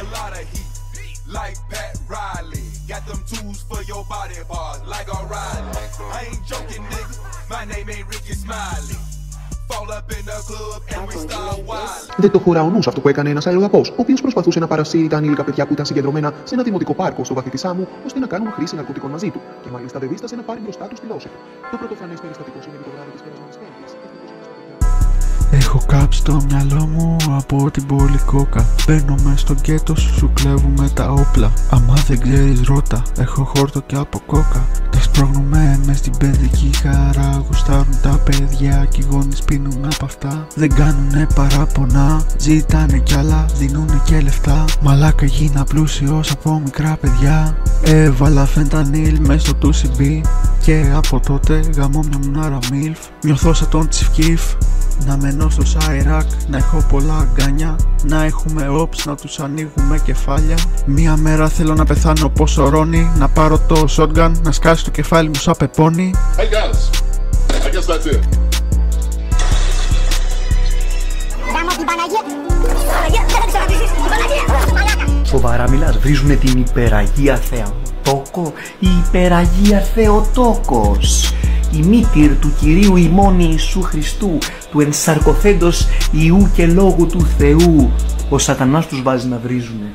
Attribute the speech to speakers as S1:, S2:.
S1: a lot of heat, like Pat Riley. Got them tools for your body parts, like a Riley. I ain't joking, nigga. My name ain't Ricky Smiley. Fall up in the club and we start wild.
S2: Δεν το χωρά ο νους αυτό που έκανε ένας αλλοδαπός, ο οποίος προσπαθούσε να παρασύρει τα ανήλικα παιδιά που ήταν συγκεντρωμένα σε ένα δημοτικό πάρκο στο βαθύ της άμμου, ώστε να κάνουν χρήση ναρκωτικών μαζί του, και μάλιστα δεν δίστασε να πάρει μπροστά του τη δόση του. Το πρωτοφανές περιστατικό συνέβη το βράδυ της περασμένης Πέμπτης.
S3: Έχω κάψει το μυαλό μου από την πολυκόκα. Μπαίνω μες στο γκέτο σου κλέβουμε τα όπλα. Αμά δεν ξέρεις ρώτα, έχω χόρτο και από κόκα. Τα σπρώχνουμε μες στην παιδική χαρά. Γουστάρουν τα παιδιά κι οι γονείς πίνουν από αυτά. Δεν κάνουνε παράπονα, ζητάνε κι άλλα, δίνουνε και λεφτά. Μαλάκα γίνα πλούσιος από μικρά παιδιά. Έβαλα φεντανίλ μες στο 2CB και από τότε γαμώ μια μουνάρα μιλφ. Νιώθω σαν τον Τσιφκίφ. Να μένω στο Σάιρακ, να έχω πολλά αγκάνια, να έχουμε όψ, να τους ανοίγουμε κεφάλια. Μία μέρα θέλω να πεθάνω πως ο Ρόνι, να πάρω το shotgun, να σκάσει το κεφάλι μου σαν πεπόνι.
S4: Hey guys, I guess that's it.
S5: Σοβαρά μιλάς, βρίζουνε την υπεραγία Θεοτόκο ή υπεραγία Θεοτόκος, η μήτηρ του Κυρίου ημών Ιησού Χριστού, του ενσαρκωθέντος Ιού και Λόγου του Θεού. Ο σατανάς τους βάζει να βρίζουνε.